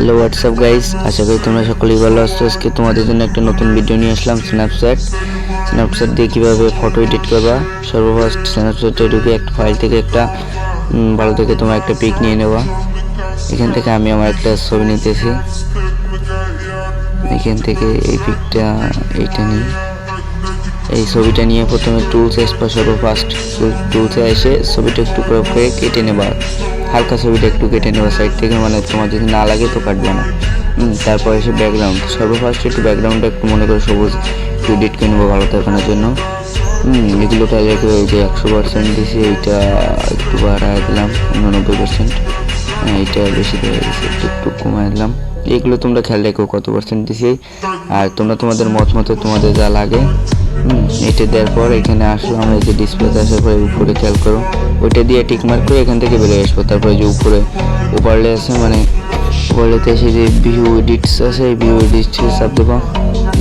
Hello WhatsApp guys, আশা করি তোমরা সকলেই ভালো আছো। আজকে তোমাদের জন্য একটা নতুন ভিডিও নিয়ে আসলাম। স্ন্যাপচ্যাট দিয়ে কীভাবে ফটো এডিট করবা। সর্বফার্স্ট স্ন্যাপচ্যাটে ঢুকে একটা ফাইল থেকে একটা ভালো থেকে তোমরা একটা পিক নিয়ে নেবা। এখান থেকে আমি আমার একটা ছবি নিতেছি। এখান থেকে এই পিকটা এইটা নিই। এই ছবিটা নিয়ে প্রথমে টুলস আসবা। সর্বফার্স্ট টুলসে এসে ছবিটা একটু করে কেটে নেবা। হালকা ছবিটা একটু কেটে নেবা সাইড থেকে, মানে তোমার যদি না লাগে তো কাটবে না। তারপর এসে ব্যাকগ্রাউন্ড, সর্বফার্স্ট একটু ব্যাকগ্রাউন্ডটা একটু মনে করে সবুজ একটু এডিট করে নেবো ভালো দেখানোর জন্য। এগুলো তাহলে যে 100% দিয়েছি, এইটা একটু বাড়ায় দিলাম 89%। এইটা বেশি হয়ে গেছে, একটু কমায় দিলাম। এগুলো তোমরা খেয়াল রেখো কত পার্সেন্ট দিছি, আর তোমরা তোমাদের মতে তোমাদের যা লাগে এটা দেওয়ার পর এখানে আসলাম। এই যে ডিসপ্লেতে আসার পরে উপরে খেয়াল করো, ওইটা দিয়ে টিক মার্ক করে এখান থেকে বেরিয়ে আসবো। তারপরে যে উপরে ওভারলে আছে, মানে ওভারলেতে এসে যে ভিউ এডিটস আছে, এই ভিউ এডিটসে চাপ দেবো।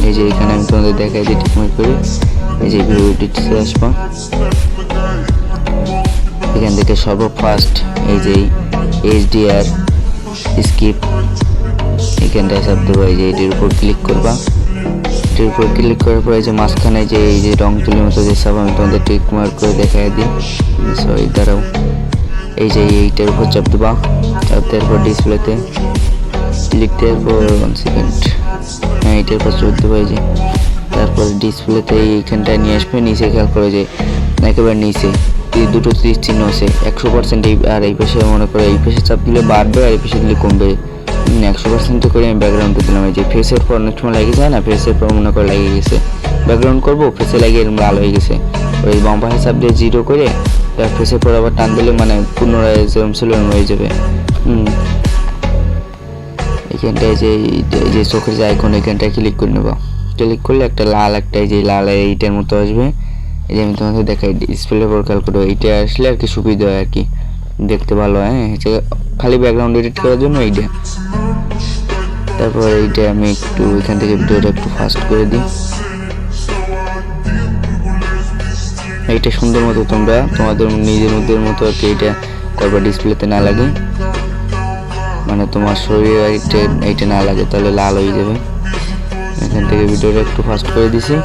এই যে এখানে আমি তোমাদের দেখাই দিই টিক মার্ক করে। এই যে ভিউ এডিটসে আসবো, এখান থেকে সর্বফার্স্ট এই যে HDR স্কিপ এখানটায় চাপ দেবো। এই যে এটির উপর ক্লিক করবা। এটির উপর ক্লিক করার পরে যে মাঝখানে যে এই যে রং তুলির মতো যে সব আমি তোমাদের টিক মার্ক করে দেখাই দিই। সরি দাঁড়াও, এই যে এইটার উপর চাপ দেবা। চাপ দেওয়ার পর ডিসপ্লেতে ক্লিক দেওয়ার পর 1 সেকেন্ড, এইটার উপর চাপ দেবো। এই যে তারপর ডিসপ্লেতে এইখানটায় নিয়ে আসবে। নিচে খেয়াল করে যে একেবারে নিচে দুটো তীর চিহ্ন আছে 100%। আর এই পাশে মনে করে এই পাশে চাপ দিলে বাড়বে আর এই পাশে দিলে কমবে। 100% করে আমি ব্যাকগ্রাউন্ডে দিলাম। এই যে ফেসের পর অনেক সময় লেগে যায় না, ফেসের পর মনে করে লেগে গেছে, ব্যাকগ্রাউন্ড করবো ফেসে লাগিয়ে এরকম লাল হয়ে গেছে। ওই বাম পাশে চাপ দিয়ে 0 করে তার ফেসের পর আবার টান দিলে মানে পুনরায় যেরকম ছিল হয়ে যাবে। এখানটায় যে চোখের যে আইকন এখানটায় ক্লিক করে নেবো। ক্লিক করলে একটা লাল একটা এই যে লাল এইটার মতো আসবে। এই যে আমি তোমাদের দেখাই ডিসপ্লে পর খেয়াল করো, এইটা আসলে আর কি সুবিধা হয় আর কি, দেখতে ভালো হয়। খালি ব্যাকগ্রাউন্ড এডিট করার জন্য এইটা। তারপর এইটা আমি একটু এখান থেকে ভিডিওটা একটু ফাস্ট করে দিই। এইটা সুন্দর মতো তোমরা তোমাদের নিজের মতো আর কি এইটা করবা, ডিসপ্লেতে না লাগে, মানে তোমার শরীরে এইটা না লাগে, তাহলে লাল হয়ে যাবে। এখান থেকে ভিডিওটা একটু ফাস্ট করে দিছি,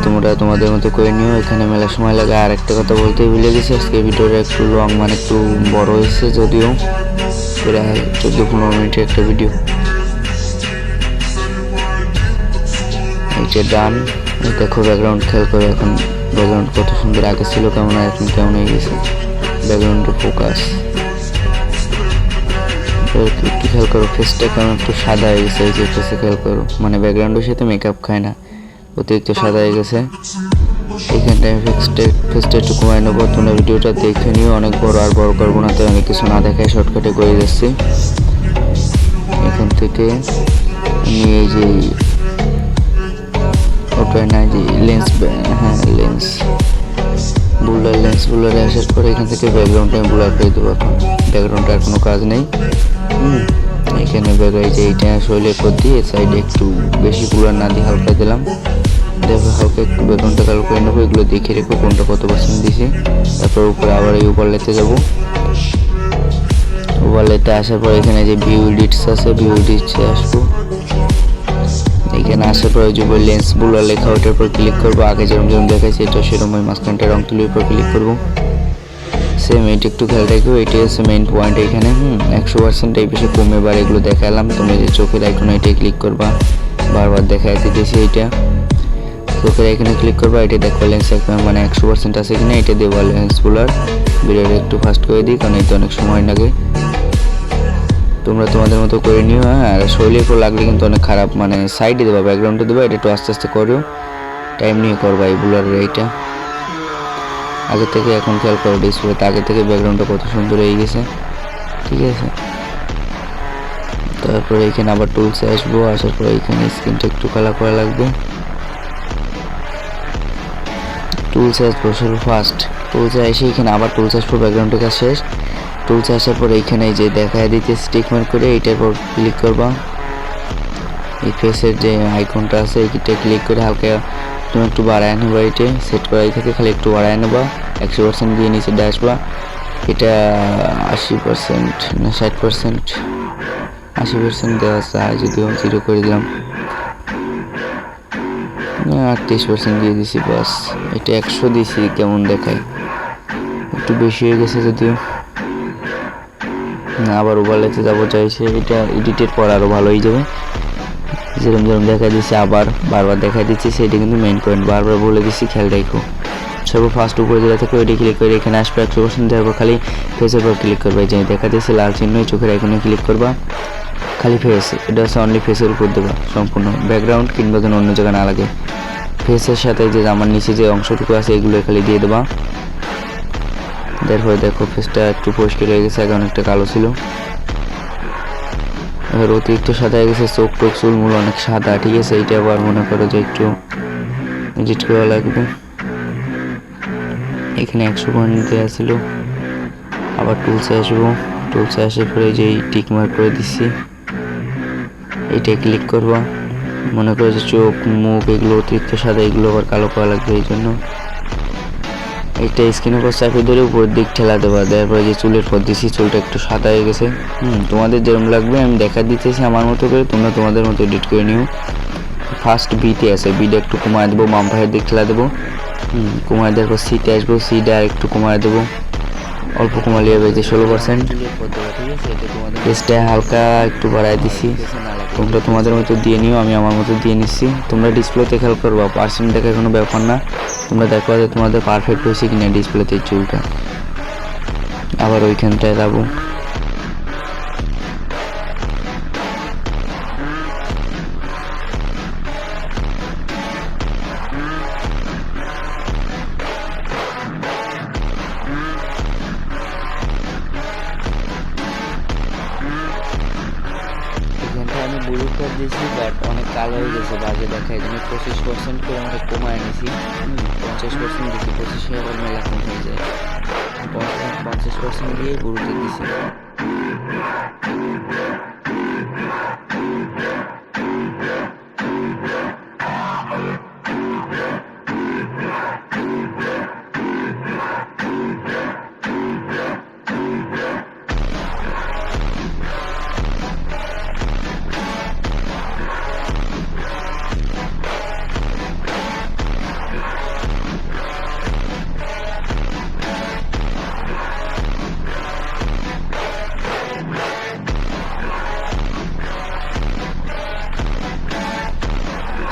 তোমরা তোমাদের মতো করে নিও। এখানে মেলা সময় লাগে। আর একটা কথা বলতে ভুলে গেছি, আজকে ভিডিওটা একটু লং, মানে একটু বড় হয়েছে, যদিও প্রায় 14-15 মিনিটের একটা ভিডিও। এইটা ডান। দেখো ব্যাকগ্রাউন্ড খেয়াল করে, এখন ব্যাকগ্রাউন্ড কত সুন্দর, আগে ছিল কেমন আর এখন কেমন হয়ে গেছে। ব্যাকগ্রাউন্ডের ফোকাস একটু খেয়াল করো, ফেসটা কেমন একটু সাদা হয়ে গেছে। এই যে ফেসে খেয়াল করো, মানে ব্যাকগ্রাউন্ডের সাথে মেকআপ খায় না, অতিরিক্ত সাদা হয়ে গেছে। এইখানটায় ফেসটা একটু কমাই নেবো। তোমরা ভিডিওটা দেখে নিও, অনেক বড় আর বড় করবো না, তো আমি কিছু না দেখায় শর্টকাটে করে যাচ্ছি। এখান থেকে আমি এই যে ওটাই না যে লেন্স, হ্যাঁ লেন্স বুলারে আসার পরে এখান থেকে ব্যাকগ্রাউন্ডটা আমি বুলার করে দেবো। এখন ব্যাকগ্রাউন্ডটা আর কোনো কাজ নেই। এখানে এই যে এইটা শরীরের পর দিয়ে সাইডে একটু বেশি বুলার না দিয়ে হালকা দিলাম। দেখো হালকা একটু ব্যাকগ্রাউন্ডটা কালো করে নেবো। এগুলো দেখে রেখো কোনটা কত পার্সেন্ট দিছি। তারপর উপরে আবার এই ওভারলেতে যাবো। ওভারলেতে আসার পর এখানে যে ভিউ এডিটস আছে, ভিউ এডিটসে আসবো। এখানে আসার পর যে লেন্স বুলার লেখা, ওটার উপর ক্লিক করবো। আগে যেরকম দেখাচ্ছি এটা সেরকম ওই মাঝখানটা রং তুলির উপর ক্লিক করবো। সেম এইটা একটু খেয়াল রাখবো, এটাই হচ্ছে মেইন পয়েন্ট। এখানে 100% এই বেশি কমে বার এগুলো দেখালাম। তুমি যে চোখের আইকন এটাই ক্লিক করবা, বারবার দেখাই দিতেছি। এইটা চোখের এখানে ক্লিক করবা, এটা দেখো লেন্স মানে 100% আছে কিনা, এটা দেবো লেন্স বুলার। ভিডিওটা একটু ফাস্ট করে দিই, কারণ এটা অনেক সময় লাগে। তোমরা তোমাদের মতো করে নিও। আর শরীরের উপর লাগলে কিন্তু অনেক খারাপ, মানে সাইডে দেবা, ব্যাকগ্রাউন্ডে দেবা। এটা একটু আস্তে আস্তে করো, টাইম নিয়ে করবা এই বুলারের। এইটা আগে থেকে এখন খেয়াল করো ডিসপ্লেতে, আগে থেকে ব্যাকগ্রাউন্ডটা কত সুন্দর হয়ে গেছে, ঠিক আছে। তারপরে এখানে আবার টুলসে আসবো। আসার পরে এখানে স্ক্রিনটা একটু কালার করা লাগবে। টুলসে আসবো ফার্স্ট, টুলসে এসে এখানে আবার টুলসে আসবো। ব্যাকগ্রাউন্ডের কাজ শেষ। টুলসে আসার পর এইখানে যে দেখায় দিতে স্টিক মার্ক করে এইটার পর ক্লিক করবা। এই ফেসের যে আইকনটা আছে এইটা ক্লিক করে হালকা তুমি একটু বাড়ায় নেবা। এটা সেট করাই থাকে, খালি একটু বাড়ায় নেবা। 100% দিয়ে নিচে আসবা। এটা 80% না 60%, 80% দেওয়া যায়, যদিও 0 করে দিলাম। 38% দিয়ে দিছি, বাস। এটা 100 দিছি, কেমন দেখায়, একটু বেশি হয়ে গেছে যদিও। আবার ওভারলেতে যাবো চাইছে, এটা এডিটের পর আরও ভালো হয়ে যাবে। যেরকম যেরকম দেখা দিচ্ছি আবার বারবার দেখা দিচ্ছি, সেটা কিন্তু মেইন পয়েন্ট, বারবার বলে দিচ্ছি, খেয়াল রাখো। সর্ব ফার্স্ট উপরে যেটা থাকে ওইটা ক্লিক করে এখানে আসবে 100%, তারপর খালি ফেসের পর ক্লিক করবে, যে দেখা দিচ্ছে লাল চিহ্ন, চোখের আইকনে ক্লিক করবা, খালি ফেস, এটা হচ্ছে অনলি ফেসের উপর দেবা সম্পূর্ণ, ব্যাকগ্রাউন্ড কিংবা যেন অন্য জায়গায় না লাগে। ফেসের সাথে যে আমার নিচে যে অংশটুকু আছে এগুলো খালি দিয়ে দেবা। তারপরে দেখো ফেসটা একটু পরিষ্কার হয়ে গেছে, আগে অনেকটা কালো ছিল, এবার অতিরিক্ত সাদা হয়ে গেছে, চোখ টোক চুলমুল অনেক সাদা, ঠিক আছে। এইটা আবার মনে করো যে একটু এডিট করা লাগবে। এখানে 100 পয়েন্ট দেওয়া ছিল, আবার টুলসে আসবো, টুলসে আসার পরে যেই টিক মার্ক করে দিচ্ছি এইটাই ক্লিক করবা। মনে করো যে চোখ মুখ এগুলো অতিরিক্ত সাদা, এগুলো আবার কালো করা লাগবে, এই জন্য একটা স্ক্রিনের উপর চাপিয়ে ধরে উপর দিক ঠেলা দেওয়া, দেওয়ার পরে যে চুলের পর দিচ্ছি, চুলটা একটু সাদা হয়ে গেছে। তোমাদের যেরকম লাগবে আমি দেখা দিতেছি আমার মতো করে, তোমরা তোমাদের মতো এডিট করে নিও। ফার্স্ট বিটে আছে, বিটে একটু কমায় দেবো, বাম পায়ের দিক ঠেলা দেবো, কমায় দেওয়ার পর সিটে আসবো, সিটে আর একটু কমায় দেবো, অল্প কমালে হবে যে 16%। পেজটা হালকা একটু বাড়ায় দিছি, তোমরা তোমাদের মতো দিয়ে নিও, আমি আমার মতো দিয়ে নিচ্ছি। তোমরা ডিসপ্লেতে খেয়াল করবা, পার্সেন্ট দেখা কোনো ব্যাপার না, তোমরা দেখো যে তোমাদের পারফেক্ট হয়েছে কিনা ডিসপ্লেতে চুলটা। আবার ওইখানটায় যাবো, আমি ব্লু করে দিয়েছি, বাট অনেক কালো হয়ে গেছে, বাজে দেখায়, জন্য 25% করে আমরা কমায় নিয়েছি। 50% দিয়েছি, 25 আবার মেলা কম হয়ে যায়, 50% দিয়ে ব্লুতে দিয়েছি।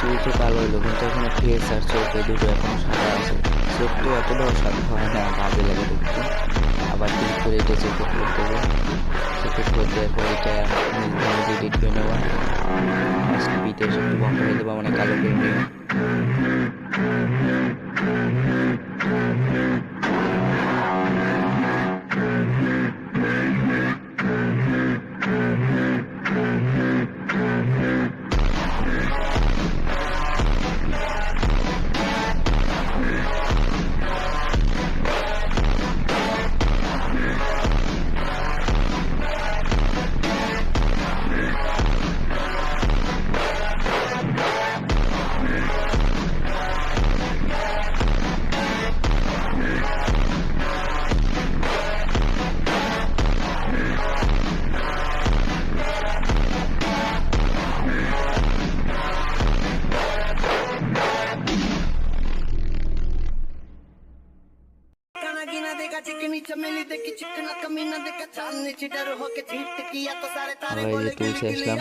চুলটা কালো হলো, কিন্তু এখন ফেস আর চোখ এই দুটো এখনো সাদা আছে। চোখ তো এতটাও সাদা হয় না, বাজে লাগে দেখতে। আবার ক্লিক করে এটা চোখে করে দেবো, চোখে করে দেওয়ার পর এটা নিজে এডিট করে নেওয়া, ফার্স্ট বিটে এসে একটু বন্ধ করে দেবো, মানে কালো করে নিও। আমরা এই যে টুলসে আসলাম,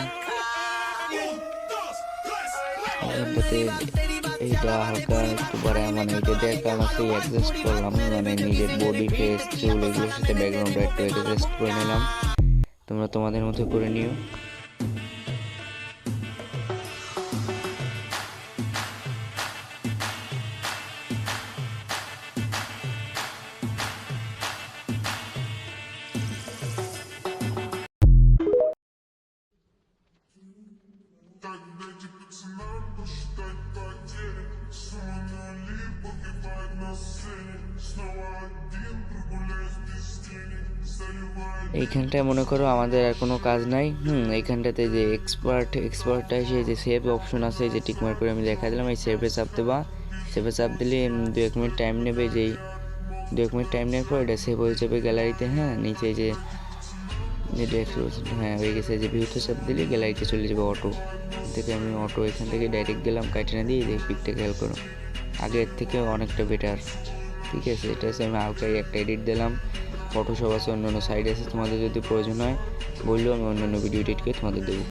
এইটা হালকা একটু পরে মানে এটা দিয়ে একটা আমাকে অ্যাডজাস্ট করলাম, মানে নিজের বডি ফেস চুল এগুলোর সাথে ব্যাকগ্রাউন্ডটা একটু অ্যাডজাস্ট করে নিলাম। তোমরা তোমাদের মতো করে নিও। এইখানটায় মনে করো আমাদের আর কোনো কাজ নাই। এইখানটাতে যে এক্সপার্টটা এসে যে সেভ অপশন আছে, যে টিকমার্ক করে আমি দেখা দিলাম, এই সেভে চাপ দেবা। সেভে চাপ দিলে 2-1 মিনিট টাইম নেবে, যেই 2-1 মিনিট টাইম নেওয়ার পর এটা সেভ হয়ে যাবে গ্যালারিতে। নিচে যে নেটে 100%, হ্যাঁ হয়ে গেছে। যে ভিউতে চাপ দিলে গ্যালারিতে চলে যাবে অটো থেকে। আমি অটো এখান থেকে ডাইরেক্ট গেলাম, কাটে না দিয়ে দেখি পিকটা খেয়াল করো, আগের থেকে অনেকটা বেটার। ঠিক আছে, এটা হচ্ছে আমি হালকাই একটা এডিট দিলাম। ফটোশপ আছে, অন্যান্য সাইড আছে, তোমাদের যদি প্রয়োজন হয় বললেও আমি অন্যান্য ভিডিও এডিট করে তোমাদের দেবো।